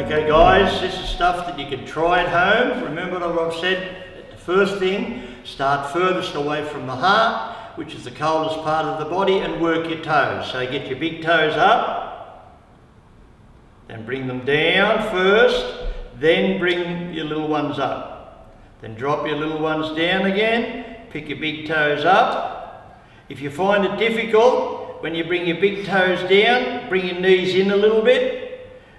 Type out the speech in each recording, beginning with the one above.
Okay guys, this is stuff that you can try at home. Remember what I've said, the first thing, start furthest away from the heart, which is the coldest part of the body, and work your toes. So get your big toes up, then bring them down first, then bring your little ones up. Then drop your little ones down again, pick your big toes up. If you find it difficult, when you bring your big toes down, bring your knees in a little bit.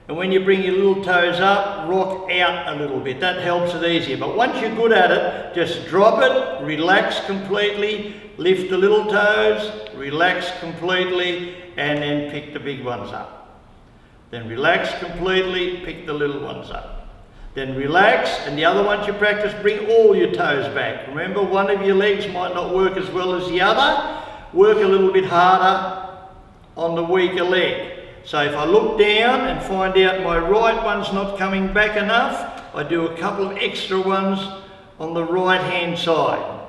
And when you bring your little toes up, rock out a little bit. That helps it easier. But once you're good at it, just drop it, relax completely, lift the little toes, relax completely, and then pick the big ones up. Then relax completely, pick the little ones up. Then relax, and the other ones you practice, bring all your toes back. Remember, one of your legs might not work as well as the other. Work a little bit harder on the weaker leg. So if I look down and find out my right one's not coming back enough, I do a couple of extra ones on the right hand side.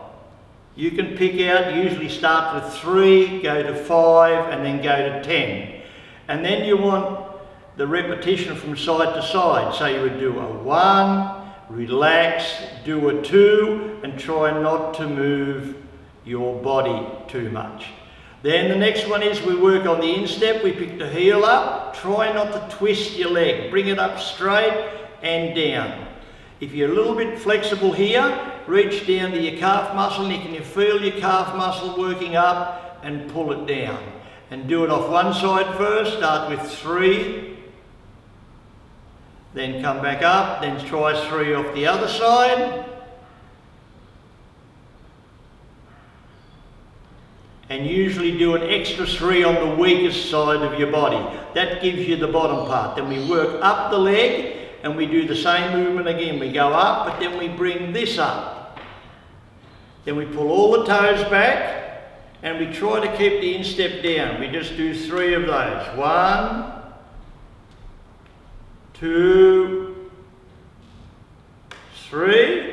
You can pick out, usually start with 3, go to 5, and then go to 10. And then you want the repetition from side to side. So you would do a 1, relax, do a 2, and try not to move your body too much. Then the next one is we work on the instep. We pick the heel up, try not to twist your leg, bring it up straight and down. If you're a little bit flexible here, reach down to your calf muscle, and you can feel your calf muscle working up and pull it down. And do it off one side first, start with 3, then come back up, then try 3 off the other side. And usually do an extra 3 on the weakest side of your body. That gives you the bottom part. Then we work up the leg and we do the same movement again. We go up, but then we bring this up. Then we pull all the toes back and we try to keep the instep down. We just do 3 of those. 1, 2, 3.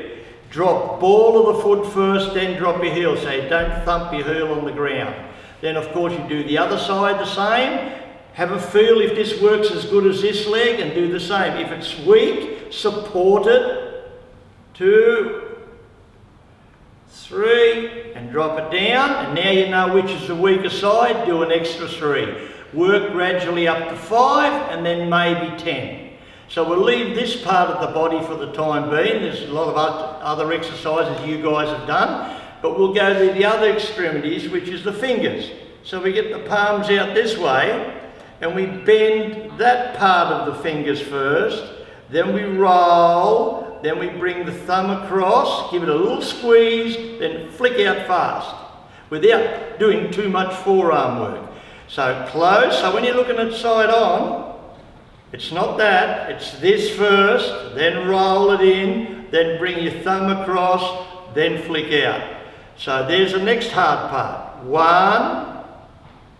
Drop ball of the foot first, then drop your heel, so you don't thump your heel on the ground. Then of course you do the other side the same. Have a feel if this works as good as this leg and do the same. If it's weak, support it. 2, 3, and drop it down. And now you know which is the weaker side, do an extra 3. Work gradually up to 5 and then maybe 10. So we'll leave this part of the body for the time being. There's a lot of other exercises you guys have done, but we'll go to the other extremities, which is the fingers. So we get the palms out this way, and we bend that part of the fingers first, then we roll, then we bring the thumb across, give it a little squeeze, then flick out fast, without doing too much forearm work. So close, so when you're looking at side on, it's not that, it's this first, then roll it in, then bring your thumb across, then flick out. So there's the next hard part. 1,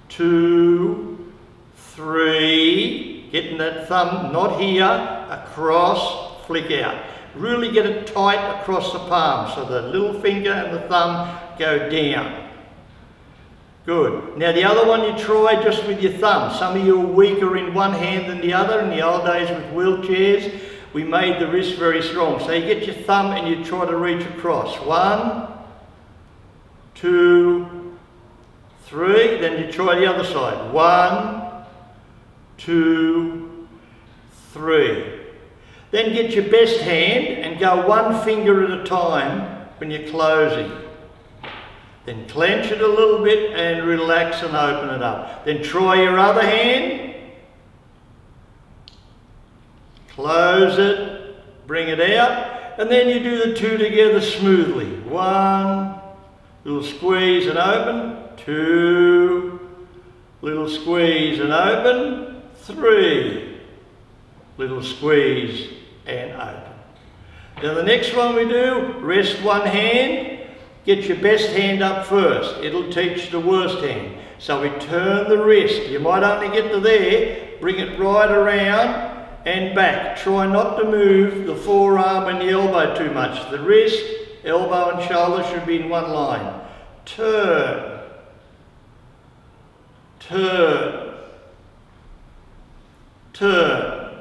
2, 3, getting that thumb, not here, across, flick out. Really get it tight across the palm, so the little finger and the thumb go down. Good. Now the other one you try just with your thumb. Some of you are weaker in one hand than the other. In the old days with wheelchairs, we made the wrist very strong. So you get your thumb and you try to reach across. 1, 2, 3. Then you try the other side. 1, 2, 3. Then get your best hand and go one finger at a time when you're closing. Then clench it a little bit and relax and open it up. Then try your other hand. Close it, bring it out, and then you do the 2 together smoothly. 1, little squeeze and open. 2, little squeeze and open. 3, little squeeze and open. Now the next one we do, rest one hand. Get your best hand up first. It'll teach the worst hand. So we turn the wrist. You might only get to there. Bring it right around and back. Try not to move the forearm and the elbow too much. The wrist, elbow and shoulder should be in one line. Turn. Turn. Turn.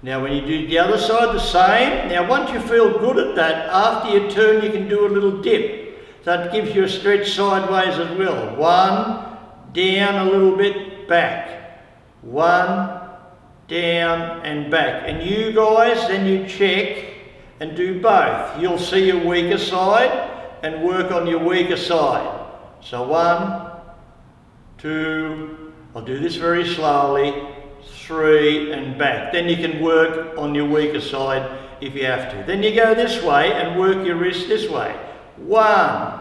Now when you do the other side, the same. Now once you feel good at that, after you turn you can do a little dip. So it gives you a stretch sideways as well. One, down a little bit, back. One, down and back. And you guys, then you check and do both. You'll see your weaker side and work on your weaker side. So 1, 2, I'll do this very slowly, 3 and back. Then you can work on your weaker side if you have to. Then you go this way and work your wrist this way. 1,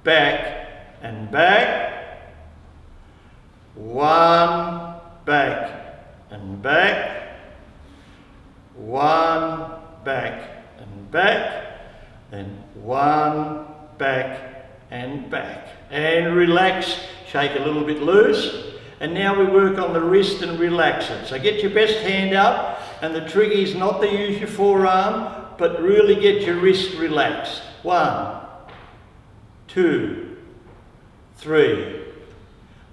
back and back. 1, back and back. 1, back and back. Then 1, back and back. And relax, shake a little bit loose. And now we work on the wrist and relax it. So get your best hand up, and the trick is not to use your forearm, but really get your wrist relaxed. 1, 2, 3.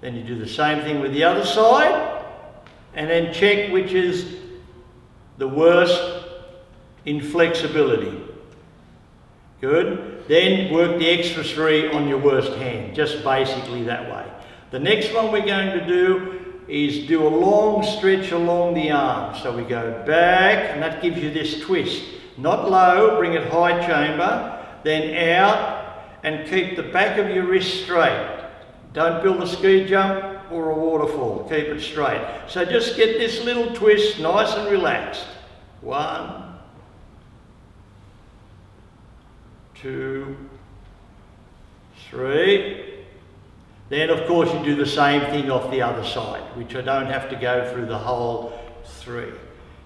Then you do the same thing with the other side, and then check which is the worst in flexibility. Good. Then work the extra 3 on your worst hand, just basically that way. The next one we're going to do is do a long stretch along the arm. So we go back, and that gives you this twist. Not low, bring it high chamber, then out, and keep the back of your wrist straight. Don't build a ski jump or a waterfall, keep it straight. So just get this little twist nice and relaxed. 1, 2, 3. Then of course you do the same thing off the other side, which I don't have to go through the whole 3.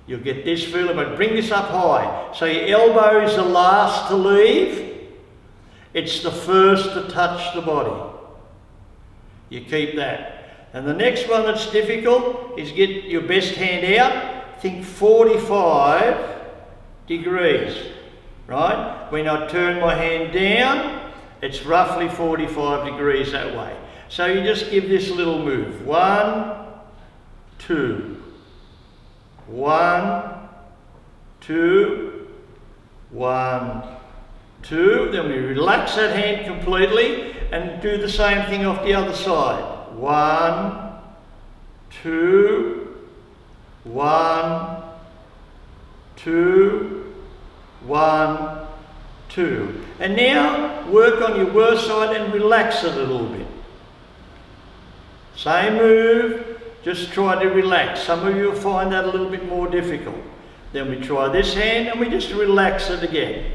You'll get this feeling, but bring this up high. So your elbow is the last to leave. It's the first to touch the body. You keep that. And the next one that's difficult is get your best hand out. Think 45 degrees, right? When I turn my hand down, it's roughly 45 degrees that way. So you just give this little move. 1, 2. 1, 2. 1, 2. Then we relax that hand completely and do the same thing off the other side. 1, 2. 1, 2. 1, 2. And now work on your worst side and relax it a little bit. Same move, just try to relax. Some of you will find that a little bit more difficult. Then we try this hand and we just relax it again.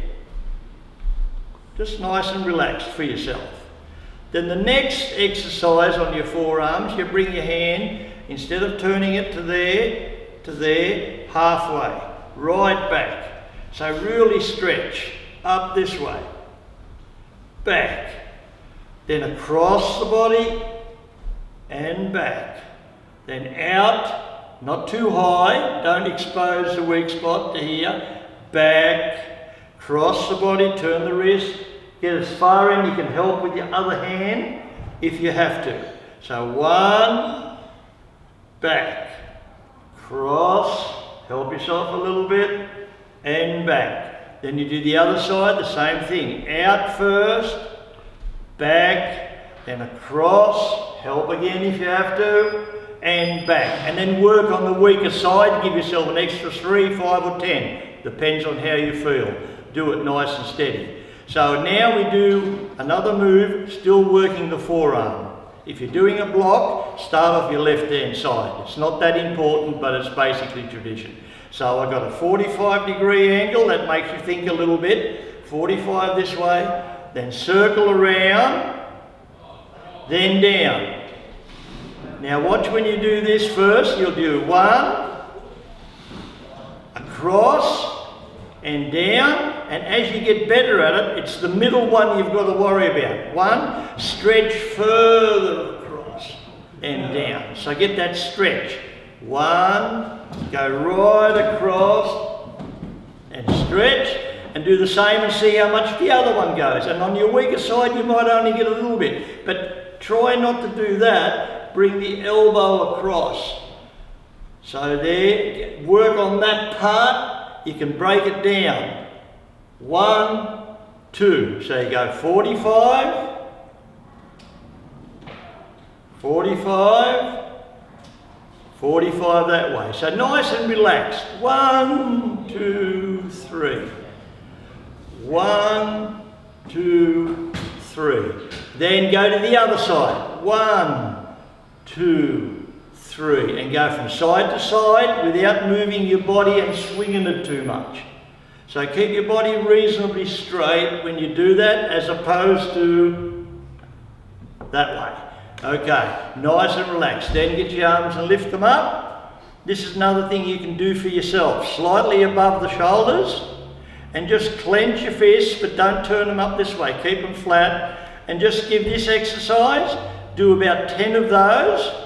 Just nice and relaxed for yourself. Then the next exercise on your forearms, you bring your hand, instead of turning it to there, halfway, right back. So really stretch. Up this way, back, then across the body and back, then out, not too high, don't expose the weak spot to here, back, cross the body, turn the wrist, get as far in, you can help with your other hand if you have to. So 1, back, cross, help yourself a little bit, and back. Then you do the other side, the same thing. Out first, back, then across, help again if you have to, and back. And then work on the weaker side, give yourself an extra 3, 5 or 10. Depends on how you feel. Do it nice and steady. So now we do another move, still working the forearm. If you're doing a block, start off your left hand side. It's not that important, but it's basically tradition. So I've got a 45-degree angle, that makes you think a little bit. 45 this way, then circle around, then down. Now watch when you do this first, you'll do 1, across, and down, and as you get better at it, it's the middle one you've got to worry about. 1, stretch further across, and down. So get that stretch. 1, go right across and stretch, and do the same and see how much the other one goes. And on your weaker side you might only get a little bit, but try not to do that. Bring the elbow across. So there, work on that part, you can break it down. 1, 2, so you go 45, 45, 45 that way. So nice and relaxed. 1, 2, 3. 1, 2, 3. Then go to the other side. 1, 2, 3. And go from side to side without moving your body and swinging it too much. So keep your body reasonably straight when you do that, as opposed to that way. Okay, nice and relaxed. Then get your arms and lift them up. This is another thing you can do for yourself. Slightly above the shoulders, and just clench your fists, but don't turn them up this way. Keep them flat, and just give this exercise. Do about 10 of those.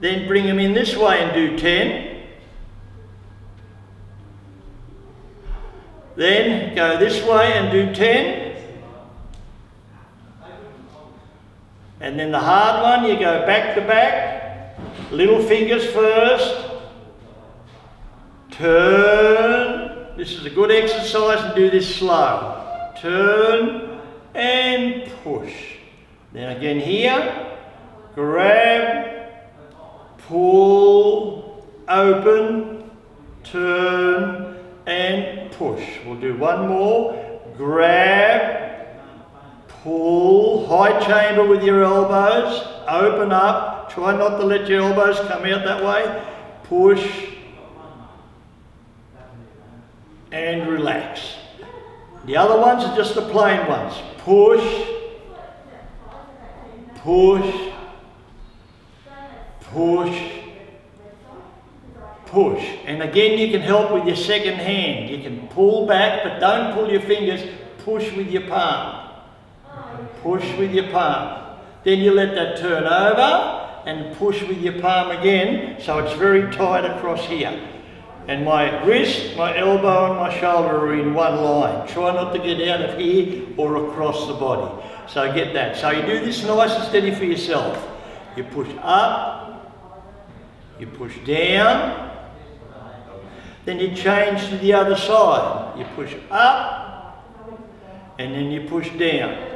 Then bring them in this way and do 10. Then go this way and do 10. And then the hard one, you go back to back. Little fingers first. Turn. This is a good exercise, and do this slow. Turn and push. Then again here. Grab, pull, open, turn and push. We'll do one more. Grab, pull, high chamber with your elbows, open up, try not to let your elbows come out that way, push and relax. The other ones are just the plain ones. Push, push, push, push. And again, you can help with your second hand. You can pull back, but don't pull your fingers, push with your palm. Push with your palm. Then you let that turn over and push with your palm again, so it's very tight across here. And my wrist, my elbow and my shoulder are in one line. Try not to get out of here or across the body. So get that. So you do this nice and steady for yourself. You push up, you push down, then you change to the other side. You push up and then you push down.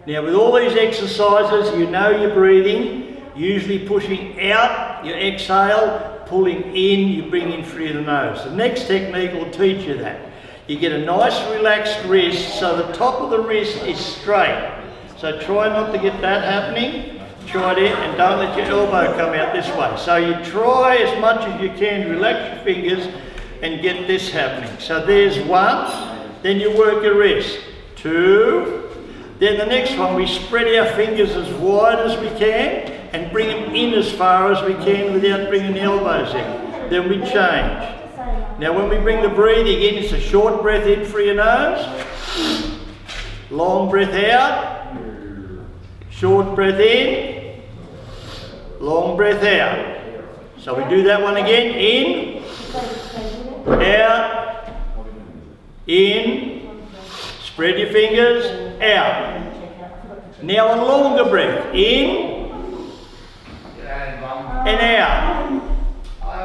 Now with all these exercises, you know you're breathing, usually pushing out, you exhale, pulling in, you bring in through the nose. The next technique will teach you that. You get a nice relaxed wrist, so the top of the wrist is straight. So try not to get that happening. Try it, and don't let your elbow come out this way. So you try as much as you can, relax your fingers and get this happening. So there's one, then you work your wrist. 2, then the next one, we spread our fingers as wide as we can and bring them in as far as we can without bringing the elbows in. Then we change. Now when we bring the breathing in, it's a short breath in through your nose, long breath out, short breath in, long breath out. So we do that one again, in, out, in, spread your fingers, out. Now a longer breath, in and out.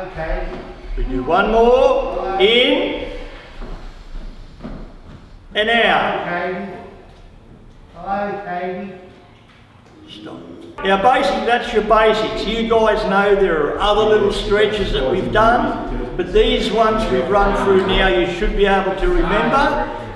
Okay. We do one more, in and out. Okay. Okay. Stop. Now basically that's your basics. You guys know there are other little stretches that we've done, but these ones we've run through now you should be able to remember,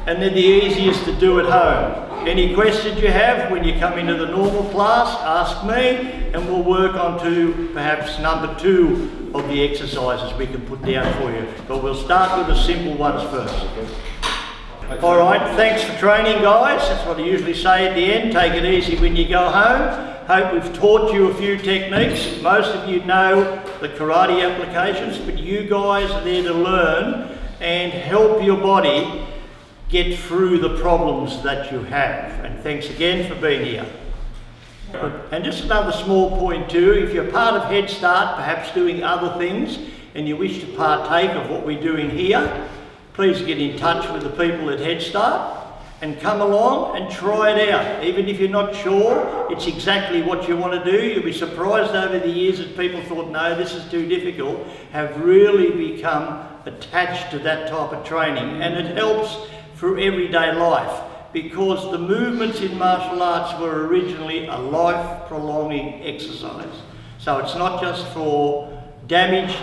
and they're the easiest to do at home. Any questions you have when you come into the normal class, ask me, and we'll work on to perhaps number 2 of the exercises we can put down for you. But we'll start with the simple ones first. All right, thanks for training, guys. That's what I usually say at the end. Take it easy when you go home. Hope we've taught you a few techniques. Most of you know the karate applications, but you guys are there to learn and help your body get through the problems that you have. And thanks again for being here. And just another small point too, if you're part of Headstart, perhaps doing other things, and you wish to partake of what we're doing here, please get in touch with the people at Headstart and come along and try it out. Even if you're not sure it's exactly what you want to do, you'll be surprised over the years that people thought, no, this is too difficult, have really become attached to that type of training. And it helps for everyday life, because the movements in martial arts were originally a life-prolonging exercise. So it's not just for damaged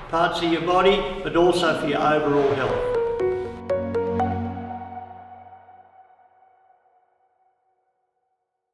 parts of your body, but also for your overall health.